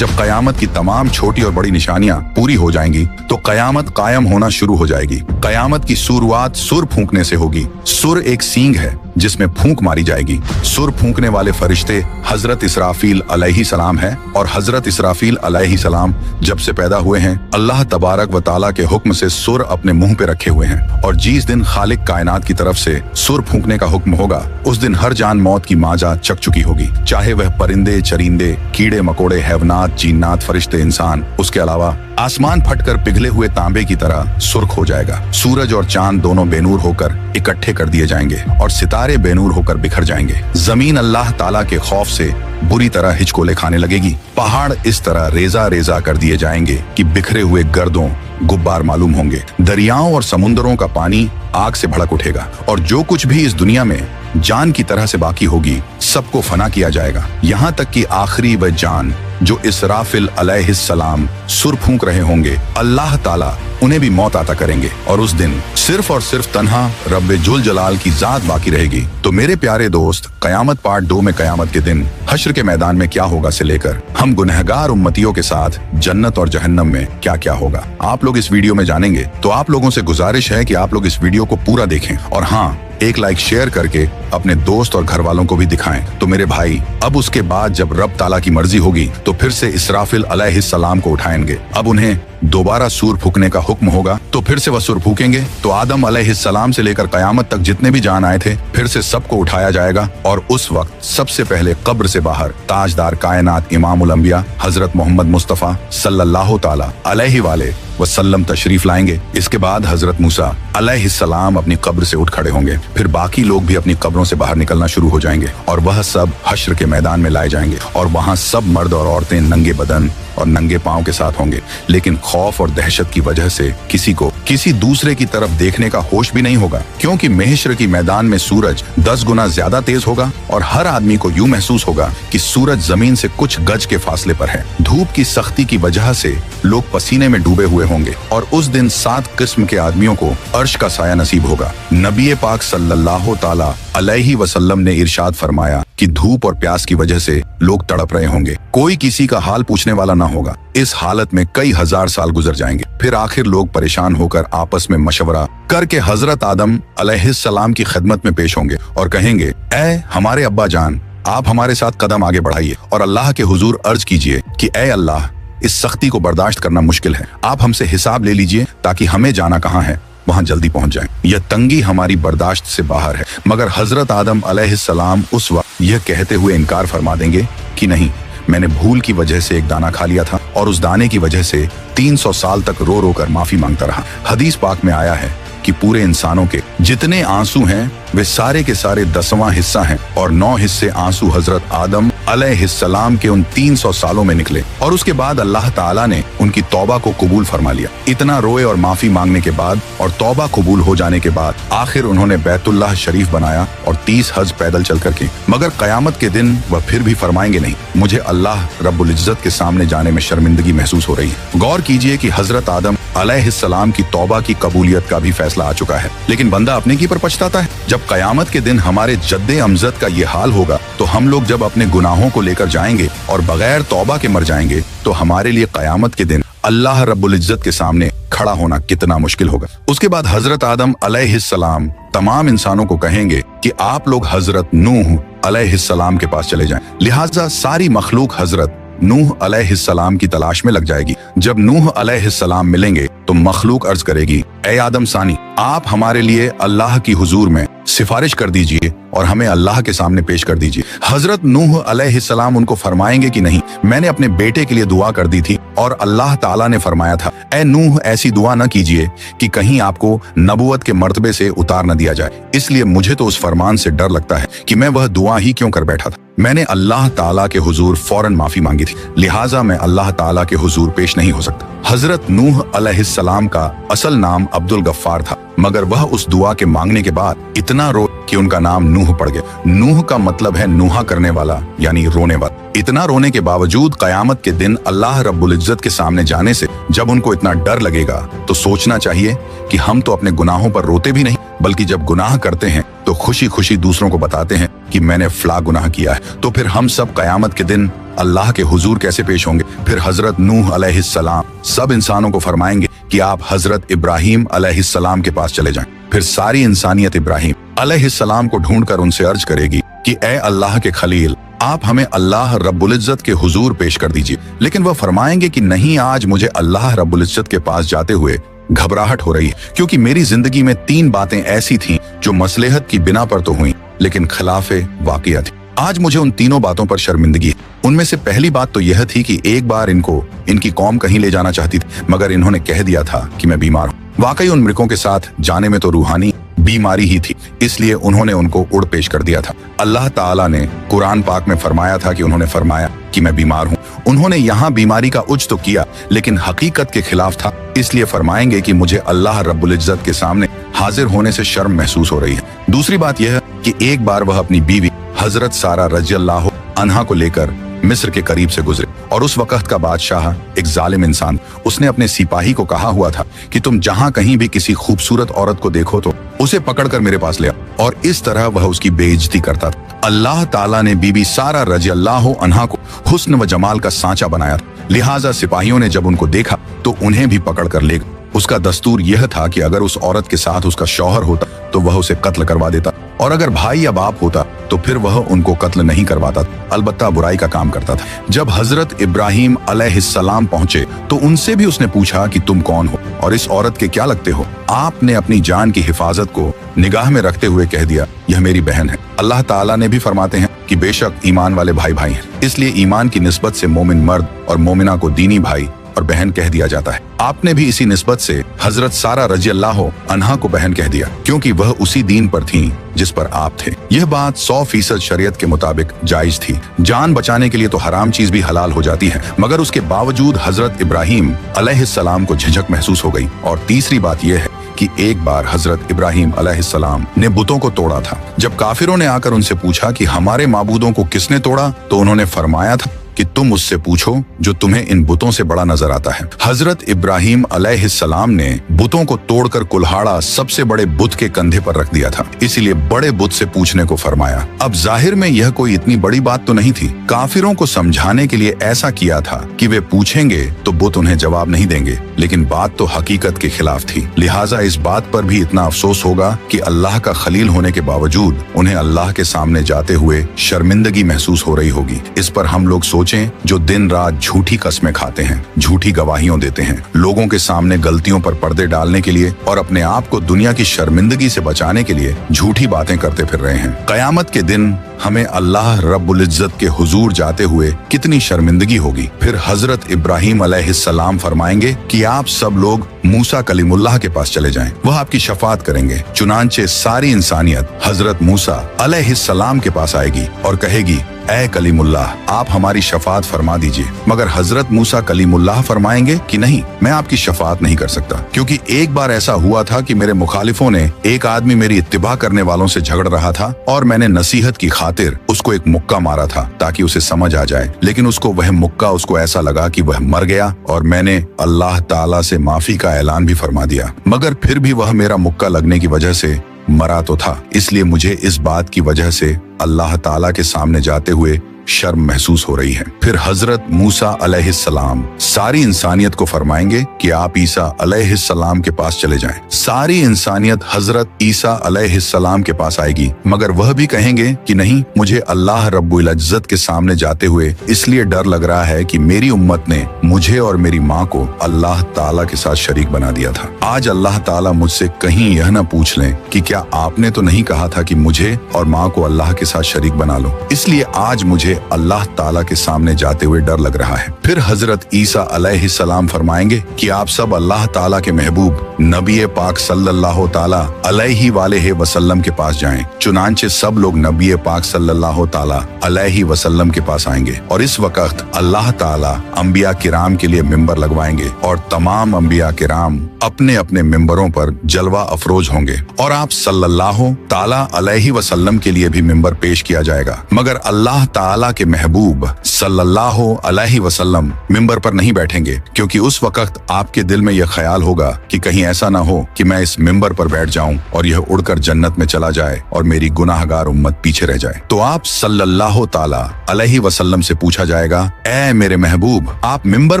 जब कयामत की तमाम छोटी और बड़ी निशानियां पूरी हो जाएंगी तो कयामत कायम होना शुरू हो जाएगी। कयामत की शुरुआत सुर फूंकने से होगी। सुर एक सींग है जिसमें फूंक मारी जाएगी। सुर फूंकने वाले फरिश्ते हजरत इसराफील अलैहि सलाम है, और हजरत इसराफील अलैहि सलाम जब से पैदा हुए हैं अल्लाह तबारक व ताला के हुक्म से सुर अपने मुंह पे रखे हुए हैं। और जिस दिन खालिक कायनात की तरफ से सुर फूंकने का हुक्म होगा उस दिन हर जान मौत की माजा चक चुकी होगी, चाहे वह परिंदे, चरिंदे, कीड़े मकोड़े, हैवनात, जिन्नात, फरिश्ते, इंसान। उसके अलावा आसमान फटकर पिघले हुए तांबे की तरह सुर्ख हो जाएगा। सूरज और चांद दोनों बेनूर होकर इकट्ठे कर दिए जाएंगे और सितारे बेनूर होकर बिखर जाएंगे। जमीन अल्लाह ताला के खौफ से बुरी तरह हिचकोले खाने लगेगी। पहाड़ इस तरह रेजा रेजा कर दिए जाएंगे कि बिखरे हुए गर्दों गुब्बार मालूम होंगे। दरियाओं और समुद्रों का पानी आग से भड़क उठेगा और जो कुछ भी इस दुनिया में जान की तरह से बाकी होगी सबको फना किया जाएगा, यहाँ तक कि आखिरी वह जान जो इसराफिल अलैहिस्सलाम सुर फूंक रहे होंगे अल्लाह ताला उन्हें भी मौत अता करेंगे और उस दिन सिर्फ और सिर्फ तन्हा रब्बे जुल जलाल की जात बाकी रहेगी। तो मेरे प्यारे दोस्त, कयामत पार्ट 2 में कयामत के दिन हश्र के मैदान में क्या होगा से लेकर हम गुनहगार उम्मतियों के साथ जन्नत और जहन्नम में क्या क्या होगा आप लोग इस वीडियो में जानेंगे। तो आप लोगों से गुजारिश है कि आप लोग इस वीडियो को पूरा देखें और हाँ, एक लाइक शेयर करके अपने दोस्त और घर वालों को भी दिखाएं। तो मेरे भाई, अब उसके बाद जब रब ताला की मर्जी होगी तो फिर से इसराफिल अलैहिस्सलाम को उठाएंगे। अब उन्हें दोबारा सूर फूकने का हुक्म होगा तो फिर से वह सूर फूकेंगे। तो आदम अलैहिस्सलाम से लेकर कयामत तक जितने भी जान आए थे फिर से सबको उठाया जाएगा और उस वक्त सबसे पहले कब्र से बाहर ताजदार कायनात इमामुल अंबिया हजरत मोहम्मद मुस्तफा सल्लल्लाहु ताला अलैहि वाले वसल्लम तशरीफ लाएंगे। इसके बाद हजरत मूसा अलैहिस्सलाम अपनी कब्र से उठ खड़े होंगे। फिर बाकी लोग भी अपनी कब्रों से बाहर निकलना शुरू हो जाएंगे और वह सब हश्र के मैदान में लाए जाएंगे और वहाँ सब मर्द और औरतें नंगे बदन और नंगे पांव के साथ होंगे। लेकिन खौफ और दहशत की वजह से किसी को किसी दूसरे की तरफ देखने का होश भी नहीं होगा, क्योंकि महशर की मैदान में सूरज 10 गुना ज्यादा तेज होगा और हर आदमी को यूं महसूस होगा कि सूरज जमीन से कुछ गज के फासले पर है। धूप की सख्ती की वजह से लोग पसीने में डूबे हुए होंगे और उस दिन 7 किस्म के आदमियों को अर्श का साया नसीब होगा। नबी पाक सल्लल्लाहु ताला अलैहि वसल्लम ने इरशाद फरमाया कि धूप और प्यास की वजह से लोग तड़प रहे होंगे, कोई किसी का हाल पूछने वाला ना होगा। इस हालत में कई हजार साल गुजर जाएंगे। फिर आखिर लोग परेशान होकर आपस में मशवरा करके हजरत आदम अलैहिस्सलाम की खिदमत में पेश होंगे और कहेंगे, ऐ हमारे अब्बा जान, आप हमारे साथ कदम आगे बढ़ाइए और अल्लाह के हुजूर अर्ज कीजिए कि ऐ अल्लाह, इस सख्ती को बर्दाश्त करना मुश्किल है, आप हमसे हिसाब ले लीजिए ताकि हमें जाना कहाँ है वहां जल्दी पहुंच जाएं। यह तंगी हमारी बर्दाश्त से बाहर है। मगर हजरत आदम अलैहिस्सलाम उस वक्त यह कहते हुए इनकार फरमा देंगे कि नहीं, मैंने भूल की वजह से एक दाना खा लिया था और उस दाने की वजह से 300 साल तक रो रो कर माफी मांगता रहा। हदीस पाक में आया है कि पूरे इंसानों के जितने आंसू हैं वे सारे के सारे 10वां हिस्सा हैं और 9 हिस्से आंसू हजरत आदम अलैहिस्सलाम के उन 300 सालों में निकले और उसके बाद अल्लाह ताला ने उनकी तौबा को कबूल फरमा लिया। इतना रोए और माफी मांगने के बाद और तौबा कबूल हो जाने के बाद आखिर उन्होंने बैतुल्लाह शरीफ बनाया और 30 हज पैदल चल करके। मगर कयामत के दिन वह फिर भी फरमाएंगे, नहीं, मुझे अल्लाह रब्बुल इज्जत के सामने जाने में शर्मिंदगी महसूस हो रही है। गौर कीजिए कि हजरत आदम अलैहिस्सलाम की तौबा की कबूलियत का भी फैसला आ चुका है, लेकिन बंदा अपने की पर पछताता है। जब कयामत के दिन हमारे जद्दे अमजद का ये हाल होगा तो हम लोग जब अपने गुनाहों को लेकर जाएंगे और बगैर तौबा के मर जाएंगे तो हमारे लिए कयामत के दिन अल्लाह रब्बुल इज्जत के सामने खड़ा होना कितना मुश्किल होगा। उसके बाद हजरत आदम अलैहिस्सलाम तमाम इंसानों को कहेंगे कि आप लोग हजरत नूह अलैहिस्सलाम के पास चले जाएं। लिहाजा सारी मखलूक हजरत नूह अलैहिस्सलाम की तलाश में लग जाएगी। जब नूह अलैहिस्सलाम मिलेंगे तो मखलूक अर्ज करेगी, ए आदम सानी, आप हमारे लिए अल्लाह की हुजूर में सिफारिश कर दीजिए और हमें अल्लाह के सामने पेश कर दीजिए। हजरत नूह अलैहिस्सलाम उनको फरमाएंगे कि नहीं, मैंने अपने बेटे के लिए दुआ कर दी थी और अल्लाह ताला ने फरमाया था, ए नूह, ऐसी दुआ न कीजिए कि कहीं आपको नबुवत के मर्तबे से उतार न दिया जाए। इसलिए मुझे तो उस फरमान से डर लगता है कि मैं वह दुआ ही क्यों कर बैठा था। मैंने अल्लाह ताला के हुजूर फौरन माफी मांगी थी, लिहाजा मैं अल्लाह ताला के हुजूर पेश नहीं हो सकता। हजरत नूह अलैहिस्सलाम का असल नाम अब्दुल गफ्फार था, मगर वह उस दुआ के मांगने के बाद इतना रो कि उनका नाम नूह पड़ गया। नूह का मतलब है नूहा करने वाला, यानी रोने वाला। इतना रोने के बावजूद कयामत के दिन अल्लाह रब्बुल इज्जत के सामने जाने से जब उनको इतना डर लगेगा तो सोचना चाहिए कि हम तो अपने गुनाहों पर रोते भी नहीं, बल्कि जब गुनाह करते हैं तो खुशी खुशी दूसरों को बताते हैं कि मैंने फला गुनाह किया है, तो फिर हम सब कयामत के दिन अल्लाह के हुजूर कैसे पेश होंगे? फिर हजरत नूह अलैहिस्सलाम सब इंसानों को फरमाएंगे कि आप हजरत इब्राहिम अलैहिस्सलाम के पास चले जाएं। फिर सारी इंसानियत इब्राहिम अलैहिस्सलाम को ढूंढकर उनसे अर्ज करेगी कि ए अल्लाह के खलील, आप हमें अल्लाह रब्बुल इज्जत के हुजूर पेश कर दीजिए। लेकिन वह फरमाएंगे कि नहीं, आज मुझे अल्लाह रब्बुल इज्जत के पास जाते हुए घबराहट हो रही है, क्योंकि मेरी जिंदगी में 3 बातें ऐसी थीं जो मसलहत की बिना पर तो हुई लेकिन खिलाफे वाक़िया थी। आज मुझे उन तीनों बातों पर शर्मिंदगी है। उनमें से पहली बात तो यह थी कि एक बार इनको इनकी कौम कहीं ले जाना चाहती थी, मगर इन्होंने कह दिया था कि मैं बीमार हूँ। वाकई उन मृगों के साथ जाने में तो रूहानी बीमारी ही थी, इसलिए उन्होंने उनको उड़ पेश कर दिया था। अल्लाह ताला ने कुरान पाक में फरमाया था कि उन्होंने फरमाया कि मैं बीमार हूँ। उन्होंने यहाँ बीमारी का उज तो किया लेकिन हकीकत के खिलाफ था, इसलिए फरमाएंगे कि मुझे अल्लाह रब्बुल इज्जत के सामने हाजिर होने से शर्म महसूस हो रही है। दूसरी बात यह है कि एक बार वह अपनी बीवी हजरत सारा रज़ियल्लाहु अन्हा को लेकर मिस्र के करीब से गुजरे और उस वक्त का बादशाह एक जालिम इंसान, उसने अपने सिपाही को कहा हुआ था कि तुम जहां कहीं भी किसी खूबसूरत औरत को देखो तो उसे पकड़कर मेरे पास ले आओ, और इस तरह वह उसकी बेइज्जती करता था। अल्लाह ताला ने बीबी सारा रज़ियल्लाहु अन्हा को हुस्न व जमाल का सांचा बनाया था, लिहाजा सिपाहियों ने जब उनको देखा तो उन्हें भी पकड़ कर ले गए। उसका दस्तूर यह था कि अगर उस औरत के साथ उसका शौहर होता तो वह उसे कत्ल करवा देता, और अगर भाई या बाप होता तो फिर वह उनको कत्ल नहीं करवाता, अलबत्ता बुराई का काम करता था। जब हजरत इब्राहिम अलैहिस्सलाम पहुंचे तो उनसे भी उसने पूछा कि तुम कौन हो और इस औरत के क्या लगते हो? आपने अपनी जान की हिफाजत को निगाह में रखते हुए कह दिया, यह मेरी बहन है। अल्लाह ताला ने भी फरमाते हैं कि बेशक ईमान वाले भाई भाई हैं, इसलिए ईमान की निस्बत से मोमिन मर्द और मोमिना को दीनी भाई और बहन कह दिया जाता है। आपने भी इसी निस्बत से हजरत सारा रज़ियल्लाहु अन्हा को बहन कह दिया, क्योंकि वह उसी दीन पर थीं जिस पर आप थे। यह बात 100% शरीयत के मुताबिक जायज थी। जान बचाने के लिए तो हराम चीज भी हलाल हो जाती है, मगर उसके बावजूद हजरत इब्राहिम अलैहिस्सलाम को झिझक महसूस हो गई। और तीसरी बात यह है कि एक बार हजरत इब्राहिम अलैहिस्सलाम ने बुतों को तोड़ा था। जब काफिरों ने आकर उनसे पूछा कि हमारे माबूदों को किसने तोड़ा, तो उन्होंने फरमाया था कि तुम उससे पूछो जो तुम्हें इन बुतों से बड़ा नजर आता है। हजरत इब्राहिम अलैहिस्सलाम ने बुतों को तोड़कर कुल्हाड़ा सबसे बड़े बुत के कंधे पर रख दिया था, इसीलिए बड़े बुत से पूछने को फरमाया। अब जाहिर में यह कोई इतनी बड़ी बात तो नहीं थी। काफिरों को समझाने के लिए ऐसा किया था कि वे पूछेंगे तो बुत उन्हें जवाब नहीं देंगे, लेकिन बात तो हकीकत के खिलाफ थी। लिहाजा इस बात पर भी इतना अफसोस होगा कि अल्लाह का खलील होने के बावजूद उन्हें अल्लाह के सामने जाते हुए शर्मिंदगी महसूस हो रही होगी। इस पर हम लोग सोचें जो दिन रात झूठी कस्में खाते हैं, झूठी गवाहियां देते हैं, लोगों के सामने गलतियों पर पर्दे डालने के लिए और अपने आप को दुनिया की शर्मिंदगी से बचाने के लिए झूठी बातें करते फिर रहे हैं। कयामत के दिन हमें अल्लाह रब्बुल इज्जत के हुजूर जाते हुए कितनी शर्मिंदगी होगी। फिर हजरत इब्राहिम अलैहिस्सलाम फरमाएंगे कि आप सब लोग मूसा कलीमुल्लाह के पास चले जाएं, वह आपकी शफाअत करेंगे। चुनांचे सारी इंसानियत हजरत मूसा अलैहिस्सलाम के पास आएगी और कहेगी, ऐ कलीमुल्लाह, आप हमारी शफाअत फरमा दीजिए। मगर हजरत मूसा कलीमुल्लाह फरमाएंगे कि नहीं, मैं आपकी शफाअत नहीं कर सकता, क्योंकि एक बार ऐसा हुआ था कि मेरे मुखालिफों ने एक आदमी मेरी इत्तिबा करने वालों से झगड़ रहा था और मैंने नसीहत की खातिर उसको एक मुक्का मारा था ताकि उसे समझ आ जाए, लेकिन उसको वह मुक्का उसको ऐसा लगा कि वह मर गया और मैंने अल्लाह ताला से माफी का ऐलान भी फरमा दिया, मगर फिर भी वह मेरा मुक्का लगने की वजह से मरा तो था। इसलिए मुझे इस बात की वजह से अल्लाह ताला के सामने जाते हुए शर्म महसूस हो रही है। फिर हजरत मूसा अलैहिस्सलाम सारी इंसानियत को फरमाएंगे कि आप ईसा अलैहिस्सलाम के पास चले जाएं। सारी इंसानियत हजरत ईसा अलैहिस्सलाम के पास आएगी, मगर वह भी कहेंगे कि नहीं, मुझे अल्लाह रब्बुल इज्जत के सामने जाते हुए इसलिए डर लग रहा है कि मेरी उम्मत ने मुझे और मेरी माँ को अल्लाह ताला के साथ शरीक बना दिया था। आज अल्लाह ताला मुझसे कहीं यह न पूछ लें कि क्या आपने तो नहीं कहा था कि मुझे और माँ को अल्लाह के साथ शरीक बना लो। इसलिए आज मुझे अल्लाह ताला के सामने जाते हुए डर लग रहा है। फिर हजरत ईसा अलैहिस्सलाम फरमाएंगे कि आप सब अल्लाह ताला के महबूब नबी पाक सल्लल्लाहु ताला अलैहि वालेहि वसल्लम के पास जाएं। चुनांचे सब लोग नबी पाक सल्लल्लाहु ताला अलैहि वसल्लम के पास आएंगे और इस वक्त अल्लाह ताला अंबिया किराम के लिए मिंबर लगवाएंगे और तमाम अंबिया किराम अपने अपने मिंबरों पर जलवा अफरोज होंगे और आप सल्लल्लाहु ताला अलैहि वसल्लम के लिए भी मिंबर पेश किया जाएगा। मगर अल्लाह ताला के महबूब सल्लल्लाहु अलैहि वसल्लम मिंबर पर नहीं बैठेंगे, क्योंकि उस वक्त आपके दिल में यह ख्याल होगा कि कहीं ऐसा ना हो कि मैं इस मिंबर पर बैठ जाऊं और यह उड़कर जन्नत में चला जाए और मेरी गुनाहगार उम्मत पीछे रह जाए। तो आप सल्लल्लाहु ताला अलैहि वसल्लम से पूछा जाएगा, ऐ मेरे महबूब, आप मिंबर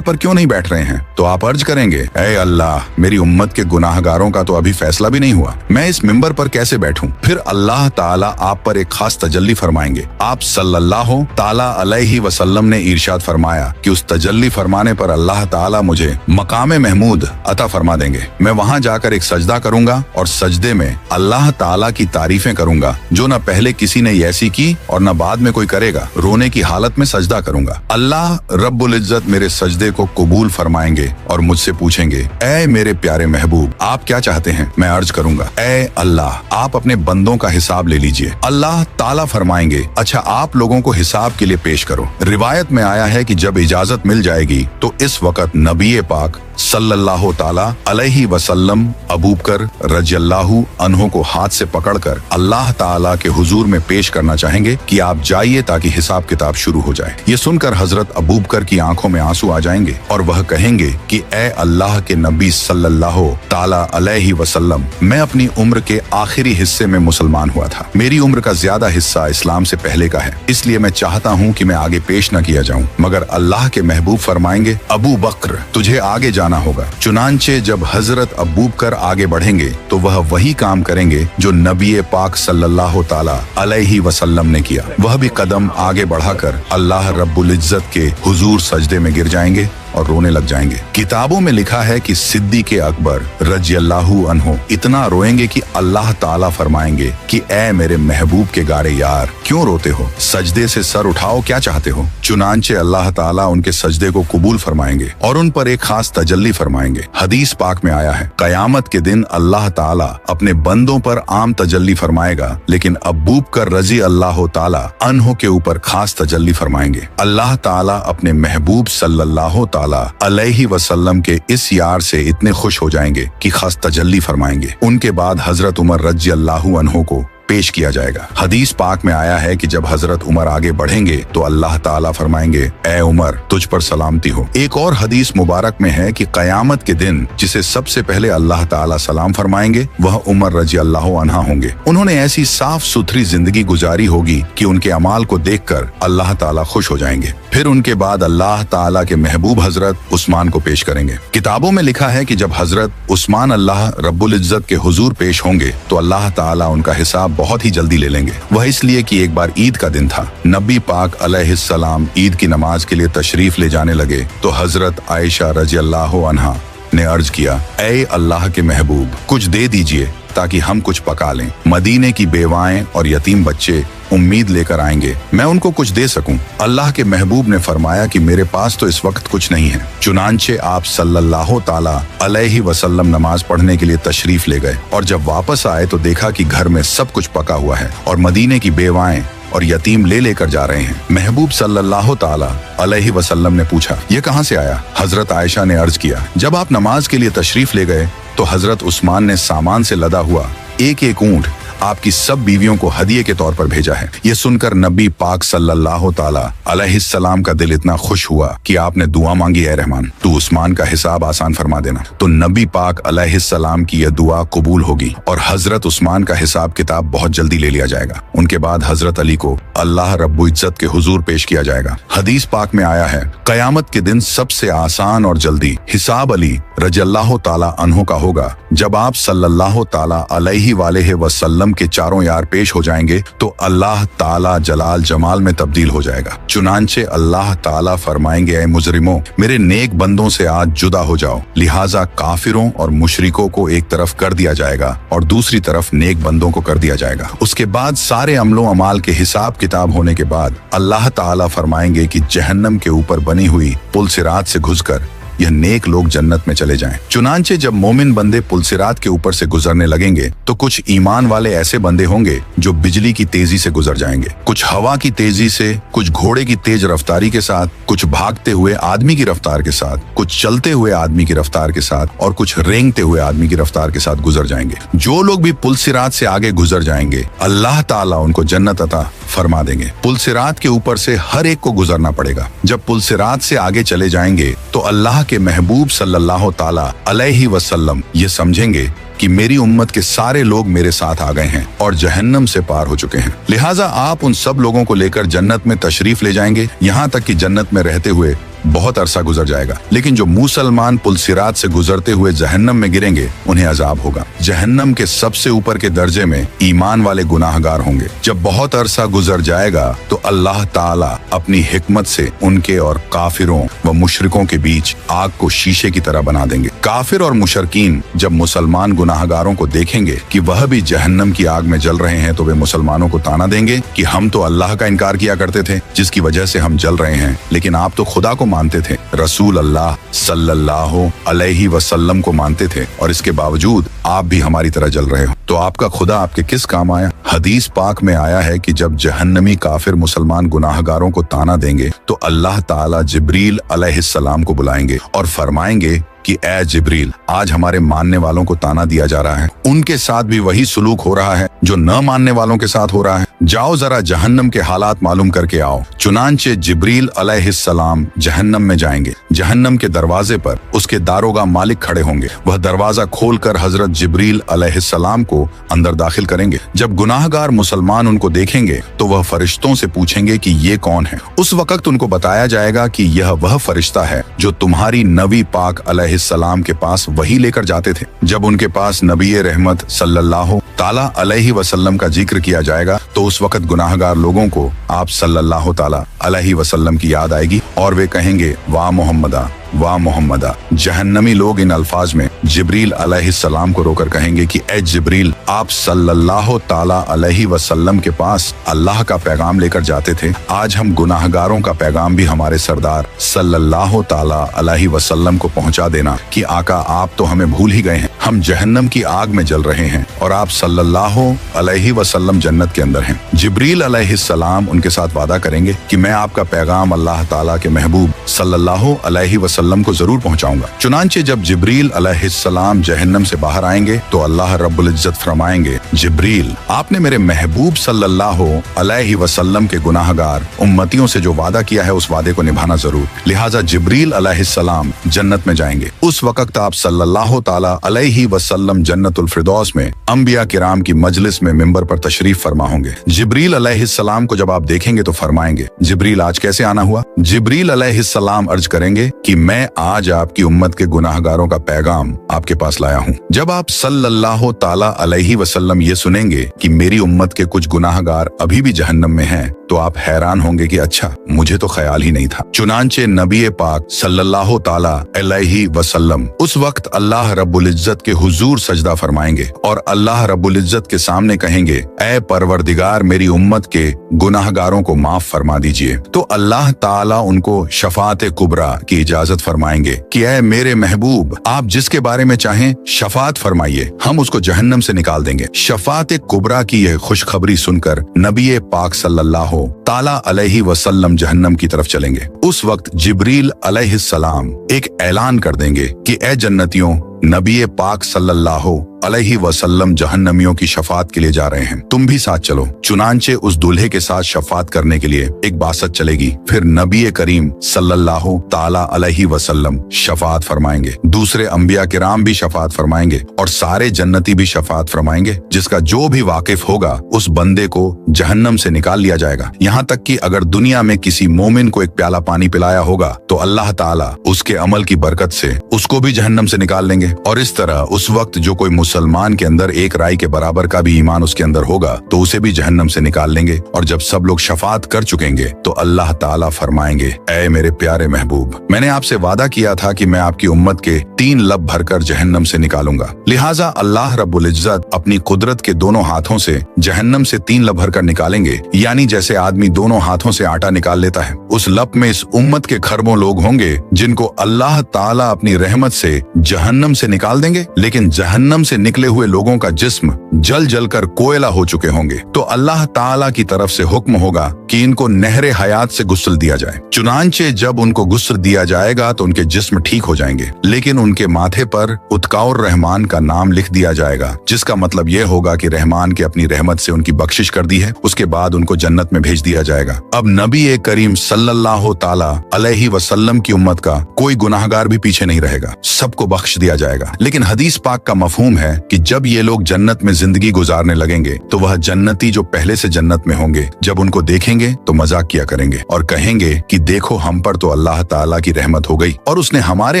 पर क्यों नहीं बैठ रहे हैं? तो आप अर्ज करेंगे, ऐ अल्लाह, मेरी उम्मत के गुनाहगारों का तो अभी फैसला भी नहीं हुआ, मैं इस मिंबर पर कैसे बैठूं? फिर अल्लाह ताला आप पर एक खास तजल्ली फरमाएंगे। आप सल्लल्लाहु ताला अलैहि वसल्लम ने इरशाद फरमाया कि उस तजल्ली फरमाने पर अल्लाह ताला मुझे मकाम महमूद अता फरमा देंगे। मैं वहां जाकर एक सजदा करूंगा और सजदे में अल्लाह ताला की तारीफें करूंगा जो न पहले किसी ने ऐसी की और न बाद में कोई करेगा। रोने की हालत में सजदा करूंगा। अल्लाह रब्बुल इज्जत मेरे सजदे को कबूल फरमाएंगे और मुझसे पूछेंगे, ऐ मेरे प्यारे महबूब, आप क्या चाहते हैं? मैं अर्ज करूंगा, ऐ अल्लाह, आप अपने बंदों का हिसाब ले लीजिए। अल्लाह ताला फरमाएंगे, अच्छा आप लोगों को हिसाब के लिए पेश करो। रिवायत में आया है कि जब इजाजत मिल जाएगी तो इस वक्त नबी पाक सल्लल्लाहु ताला अलैहि वसल्लम अबू बकर रज़ियल्लाहु अन्हु को हाथ से पकड़कर अल्लाह ताला के हुजूर में पेश करना चाहेंगे कि आप जाइए ताकि हिसाब किताब शुरू हो जाए। ये सुनकर हजरत अबू बकर की आंखों में आंसू आ जाएंगे और वह कहेंगे कि ए अल्लाह के नबी सल्लल्लाहु ताला अलैहि वसल्लम, मैं अपनी उम्र के आखिरी हिस्से में मुसलमान हुआ था। मेरी उम्र का ज्यादा हिस्सा इस्लाम से पहले का है, इसलिए मैं चाहता हूँ कि मैं आगे पेश न किया जाऊँ। मगर अल्लाह के महबूब फरमाएंगे, अबू बकर, तुझे आगे जाना होगा। चुनांचे जब हजरत अबू बकर आगे बढ़ेंगे तो वह वही काम करेंगे जो नबी पाक सल्लल्लाहु ताला अलैहि वसल्लम ने किया। वह भी कदम आगे बढ़ाकर अल्लाह रब्बुल इज्जत के हुजूर सजदे में गिर जाएंगे और रोने लग जाएंगे। किताबों में लिखा है कि सिद्दीक़ अकबर रज़ियल्लाहु अन्हु इतना रोएंगे कि अल्लाह ताला फरमाएंगे कि ऐ मेरे महबूब के गारे यार, क्यों रोते हो? सजदे से सर उठाओ, क्या चाहते हो? चुनांचे अल्लाह ताला उनके सजदे को कबूल फरमाएंगे और उन पर एक खास तजल्ली फरमाएंगे। हदीस पाक में आया है, कयामत के दिन अल्लाह ताला अपने बंदों पर आम तजल्ली फरमाएगा, लेकिन अबू बकर रज़ियल्लाहु ताला अन्हु के ऊपर खास तजल्ली फरमाएंगे। अल्लाह ताला अपने महबूब सल्लल्लाहु ताला अलैहि वसल्लम के इस यार से इतने खुश हो जाएंगे कि खास तजल्ली फरमाएंगे। उनके बाद हजरत उमर रज़ियल्लाहु अन्हु को पेश किया जाएगा। हदीस पाक में आया है कि जब हजरत उमर आगे बढ़ेंगे तो अल्लाह ताला फरमाएंगे, ए उमर, तुझ पर सलामती हो। एक और हदीस मुबारक में है कि कयामत के दिन जिसे सबसे पहले अल्लाह ताला सलाम फरमाएंगे वह उमर रज़ियल्लाहु अन्हा होंगे। उन्होंने ऐसी साफ सुथरी जिंदगी गुजारी होगी कि उनके अमाल को देखकर अल्लाह ताला खुश हो जाएंगे। फिर उनके बाद अल्लाह ताला के महबूब हजरत उस्मान को पेश करेंगे। किताबों में लिखा है कि जब हजरत उस्मान अल्लाह रब्बुल इज्जत के हुजूर पेश होंगे तो अल्लाह ताला उनका हिसाब बहुत ही जल्दी ले लेंगे। वह इसलिए कि एक बार ईद का दिन था। नबी पाक अलैहिस्सलाम ईद की नमाज के लिए तशरीफ ले जाने लगे तो हजरत आयशा रज़ियल्लाहु अन्हा ने अर्ज किया, ऐ अल्लाह के महबूब, कुछ दे दीजिए ताकि हम कुछ पका लें। मदीने की बेवाएं और यतीम बच्चे उम्मीद लेकर आएंगे, मैं उनको कुछ दे सकूं। अल्लाह के महबूब ने फरमाया कि मेरे पास तो इस वक्त कुछ नहीं है। चुनांचे आप सल्लल्लाहु ताला अलैहि वसल्लम नमाज पढ़ने के लिए तशरीफ ले गए और जब वापस आए तो देखा कि घर में सब कुछ पका हुआ है और मदीने की बेवाएं और यतीम ले लेकर जा रहे हैं। महबूब सल्लल्लाहु ताला अलैहि वसल्लम ने पूछा, ये कहाँ से आया? हजरत आयशा ने अर्ज किया, जब आप नमाज के लिए तशरीफ ले गए तो हजरत उस्मान ने सामान से लदा हुआ एक एक ऊंट आपकी सब बीवियों को हदिये के तौर पर भेजा है। ये सुनकर नबी पाक सल्लल्लाहु ताला अलैहिस्सलाम का दिल इतना खुश हुआ कि आपने दुआ मांगी, ऐ रहमान, तू उस्मान का हिसाब आसान फरमा देना। तो नबी पाक अलैहिस्सलाम की यह दुआ कबूल होगी और हजरत उस्मान का हिसाब किताब बहुत जल्दी ले लिया जाएगा। उनके बाद हजरत अली को अल्लाह रब्बुल इज्जत के हुजूर पेश किया जाएगा। हदीस पाक में आया है, कयामत के दिन सबसे आसान और जल्दी हिसाब अली रज़ियल्लाहु ताला अन्हु का होगा। जब आप सल्लल्लाहु ताला अलैहि वसल्लम के चारों यार पेश हो जाएंगे तो अल्लाह ताला जलाल जमाल में तब्दील हो जाएगा। चुनांचे अल्लाह ताला फरमाएंगे, ऐ मुजरिमों, मेरे नेक बंदों से आज जुदा हो जाओ। लिहाजा काफिरों और मुशरिकों को एक तरफ कर दिया जाएगा और दूसरी तरफ नेक बंदों को कर दिया जाएगा। उसके बाद सारे अमलों अमाल के हिसाब किताब होने के बाद अल्लाह ताला फरमाएंगे कि जहन्नम के ऊपर बनी हुई पुल सिरात से घुसकर यह नेक लोग जन्नत में चले जाएं। चुनांचे जब मोमिन बंदे पुलसिरात के ऊपर से गुजरने लगेंगे तो कुछ ईमान वाले ऐसे बंदे होंगे जो बिजली की तेजी से गुजर जाएंगे, कुछ हवा की तेजी से, कुछ घोड़े की तेज रफ्तारी के साथ, कुछ भागते हुए आदमी की रफ्तार के साथ, कुछ चलते हुए आदमी की रफ्तार के साथ और कुछ रेंगते हुए आदमी की रफ्तार के साथ गुजर जाएंगे। जो लोग भी पुलसिरात से आगे गुजर जाएंगे अल्लाह ताला उनको जन्नत अता फरमा देंगे। पुलसिरात के ऊपर से हर एक को गुजरना पड़ेगा। जब पुलसिरात से आगे चले जाएंगे तो अल्लाह के महबूब सल्लल्लाहु ताला अलैहि वसल्लम ये समझेंगे कि मेरी उम्मत के सारे लोग मेरे साथ आ गए हैं और जहन्नम से पार हो चुके हैं, लिहाजा आप उन सब लोगों को लेकर जन्नत में तशरीफ ले जाएंगे, यहाँ तक कि जन्नत में रहते हुए बहुत अरसा गुजर जाएगा। लेकिन जो मुसलमान पुलसिरात से गुजरते हुए जहन्नम में गिरेंगे उन्हें अजाब होगा। जहन्नम के सबसे ऊपर के दर्जे में ईमान वाले गुनाहगार होंगे। जब बहुत अरसा गुजर जाएगा तो अल्लाह ताला अपनी हिकमत से उनके और काफिरों व मुशरिकों के बीच आग को शीशे की तरह बना देंगे। काफिर और मुशरकीन जब मुसलमान गुनाहगारों को देखेंगे कि वह भी जहन्नम की आग में जल रहे हैं तो वे मुसलमानों को ताना देंगे कि हम तो अल्लाह का इनकार किया करते थे जिसकी वजह से हम जल रहे हैं, लेकिन आप तो खुदा को मानते थे, रसूल अल्लाह सल्लल्लाहु अलैहि वसल्लम को मानते थे और इसके बावजूद आप भी हमारी तरह जल रहे हो, तो आपका खुदा आपके किस काम आया। हदीस पाक में आया है कि जब जहन्नमी काफिर मुसलमान गुनाहगारों को ताना देंगे तो अल्लाह ताला जिब्रील अलैहिस्सलाम को बुलाएंगे और फरमाएंगे कि ए जिब्रील, आज हमारे मानने वालों को ताना दिया जा रहा है, उनके साथ भी वही सुलूक हो रहा है जो न मानने वालों के साथ हो रहा है, जाओ जरा जहन्नम के हालात मालूम करके आओ। चुनांचे जिब्रील अलैहिस्सलाम जहन्नम में जाएंगे। जहन्नम के दरवाजे पर उसके दारोगा मालिक खड़े होंगे। वह दरवाजा खोलकर हजरत जिब्रील अलैहिस्सलाम को अंदर दाखिल करेंगे। जब गुनाहगार मुसलमान उनको देखेंगे तो वह फरिश्तों से पूछेंगे कि ये कौन है। उस वक्त उनको बताया जाएगा कि यह वह फरिश्ता है जो तुम्हारी नबी पाक अलैहिस्सलाम के पास वही लेकर जाते थे। जब उनके पास नबी रहमत सल्लल्लाहु ताला अलैहि वसल्लम का जिक्र किया जाएगा तो उस वक्त गुनाहगार लोगों को आप सल्लल्लाहु ताला अलैहि वसल्लम की याद आएगी और वे कहेंगे वाह मोहम्मदा, वाह मोहम्मदा। जहन्नमी लोग इन अल्फाज में जिब्रील अलैहिस्सलाम को रोकर कहेंगे कि ए जिब्रील, आप सल्लल्लाहु ताला अलैहि वसल्लम के पास अल्लाह का पैगाम लेकर जाते थे, आज हम गुनाहगारों का पैगाम भी हमारे सरदार सल्लल्लाहु ताला अलैहि वसल्लम को पहुंचा देना कि आका आप तो हमें भूल ही गए हैं, हम जहन्नम की आग में जल रहे हैं और आप सल्लल्लाहु अलैहि वसल्लम जन्नत के अंदर हैं। जिब्रील अलैहिस्सलाम उनके साथ वादा करेंगे कि मैं आपका पैगाम अल्लाह ताला के महबूब सल्लल्लाहु अलैहि वसल्लम को जरूर पहुंचाऊंगा। चुनांचे जब जिब्रील अलैहिस्सलाम जहन्नम से बाहर आएंगे तो अल्लाह रब्बुल इज्जत फरमाएंगे, जिब्रील, आपने मेरे महबूब सल्लल्लाहु अलैहि वसल्लम के गुनाहगार उम्मतियों से जो वादा किया है उस वादे को निभाना जरूर। लिहाजा जिब्रील अलैहिस्सलाम जन्नत में जाएंगे। उस वक्त आप सल्लल्लाहु ताला अलैहि वसल्लम जन्नतुल फिरदौस में अंबिया किराम की मजलिस में मिंबर पर तशरीफ फरमा होंगे। जिब्रील अलैहिस्सलाम को जब आप देखेंगे तो फरमाएंगे, जिब्रील आज कैसे आना हुआ। जिब्रील अलैहिस्सलाम अर्ज करेंगे कि मैं आज आपकी उम्मत के गुनाहगारों का पैगाम आपके पास लाया हूँ। जब आप सल्लल्लाहु ताला अलैहि वसल्लम ये सुनेंगे कि मेरी उम्मत के कुछ गुनाहगार अभी भी जहन्नम में हैं, तो आप हैरान होंगे कि अच्छा, मुझे तो ख्याल ही नहीं था। चुनांचे नबी पाक सल्लल्लाहु ताला अलैहि वसल्लम उस वक्त अल्लाह रब्बुल इज्जत के हुजूर सजदा फरमाएंगे और अल्लाह रब्बुल इज्जत के सामने कहेंगे, ऐ परवरदिगार, मेरी उम्मत के गुनाहगारों को माफ फरमा दीजिए। तो अल्लाह ताला उनको शफात कुबरा की इजाजत फरमाएंगे कि ऐ मेरे महबूब, आप जिसके बारे में चाहें शफात फरमाइए, हम उसको जहन्नम से निकाल देंगे। शफात कुबरा की यह खुशखबरी सुनकर नबी पाक सल्लल्लाहु ताला अलैहि वसल्लम जहन्नम की तरफ चलेंगे। उस वक्त जिब्रील अलैहिस्सलाम एक ऐलान कर देंगे कि ए जन्नतियों, नबी पाक सल्लल्लाहु अलैहि वसल्लम जहन्नमियों की शफात के लिए जा रहे हैं, तुम भी साथ चलो। चुनांचे उस दूल्हे के साथ शफात करने के लिए एक बासत चलेगी। फिर नबी करीम सल्लल्लाहु ताला अलैहि वसल्लम शफात फरमाएंगे, दूसरे अंबिया किराम भी शफात फरमाएंगे और सारे जन्नती भी शफात फरमाएंगे। जिसका जो भी वाकिफ होगा उस बंदे को जहन्नम से निकाल लिया जाएगा। यहाँ तक कि अगर दुनिया में किसी मोमिन को एक प्याला पानी पिलाया होगा तो अल्लाह ताला उसके अमल की बरकत से उसको भी जहन्नम से निकाल लेंगे। और इस तरह उस वक्त जो कोई मुसलमान के अंदर एक राई के बराबर का भी ईमान उसके अंदर होगा तो उसे भी जहन्नम से निकाल लेंगे। और जब सब लोग शफात कर चुकेंगे तो अल्लाह ताला फरमाएंगे, ऐ मेरे प्यारे महबूब, मैंने आपसे वादा किया था कि मैं आपकी उम्मत के 3 लब भरकर जहन्नम से निकालूंगा। लिहाजा अल्लाह रब्बुल इज्जत अपनी कुदरत के दोनों हाथों से जहन्नम से 3 लब भरकर निकालेंगे, यानी जैसे आदमी दोनों हाथों से आटा निकाल लेता है। उस लब में इस उम्मत के खरबों लोग होंगे जिनको अल्लाह ताला अपनी रहमत से जहन्नम से निकाल देंगे, लेकिन जहन्नम से निकले हुए लोगों का जिस्म जल जल कर कोयला हो चुके होंगे। तो अल्लाह ताला की तरफ से हुक्म होगा कि इनको नहरे हयात से गुस्ल दिया जाए। चुनांचे जब उनको गुस्ल दिया जाएगा तो उनके जिस्म ठीक हो जाएंगे, लेकिन उनके माथे पर उत्काउर रहमान का नाम लिख दिया जाएगा, जिसका मतलब यह होगा कि रहमान के अपनी रहमत से उनकी बख्शिश कर दी है। उसके बाद उनको जन्नत में भेज दिया जाएगा। अब नबी करीम सल्लल्लाहु ताला अलैहि वसल्लम की उम्मत का कोई गुनाहगार भी पीछे नहीं रहेगा, सबको बख्श दिया जाएगा। लेकिन हदीस पाक का मफहूम है कि जब ये लोग जन्नत में जिंदगी गुजारने लगेंगे तो वह जन्नती जो पहले से जन्नत में होंगे जब उनको देखेंगे तो मजाक किया करेंगे और कहेंगे कि देखो हम पर तो अल्लाह ताला की रहमत हो गई और उसने हमारे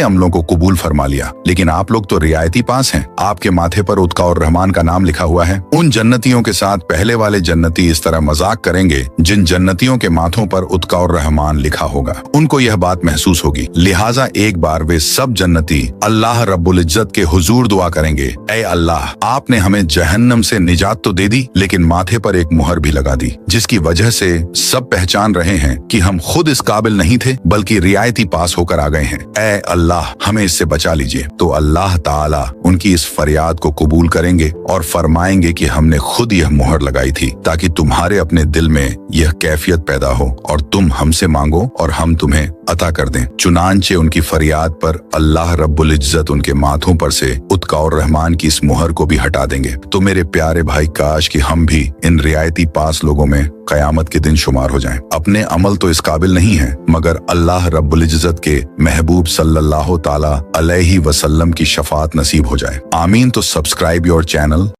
अमलों को कबूल फरमा लिया, लेकिन आप लोग तो रियायती पास हैं, आपके माथे पर उत्का और रहमान का नाम लिखा हुआ है। उन जन्नतियों के साथ पहले वाले जन्नती इस तरह मजाक करेंगे जिन जन्नतियों के माथों पर उत्का और रहमान लिखा होगा। उनको यह बात महसूस होगी, लिहाजा एक बार वे सब जन्नती अल्लाह रब्बुल इज्जत के हुजूर दुआ करेंगे, ऐ अल्लाह, आपने हमें जहन्नम से निजात तो दे दी, लेकिन माथे पर एक मुहर भी लगा दी, जिसकी वजह से सब पहचान रहे हैं कि हम खुद इस काबिल नहीं थे बल्कि रियायती पास होकर आ गए हैं। ऐ अल्लाह, हमें इससे बचा लीजिए। तो अल्लाह ताला उनकी इस फरियाद को कबूल करेंगे और फरमाएंगे कि हमने खुद यह मुहर लगाई थी ताकि तुम्हारे अपने दिल में यह कैफियत पैदा हो और तुम हमसे मांगो और हम तुम्हें अता कर दें। चुनांचे उनकी फरियाद पर अल्लाह रब्बुल इज्जत उनके माथों पर से उत्का और रहमान की इस मुहर को भी हटा देंगे। तो मेरे प्यारे भाई, काश कि हम भी इन रियायती पास लोगों में कयामत के दिन शुमार हो जाएं। अपने अमल तो इस काबिल नहीं है, मगर अल्लाह रब्बुल इज्जत के महबूब सल्लल्लाहु ताला अलैहि वसल्लम की शफात नसीब हो जाए। आमीन। तो सब्सक्राइब योर चैनल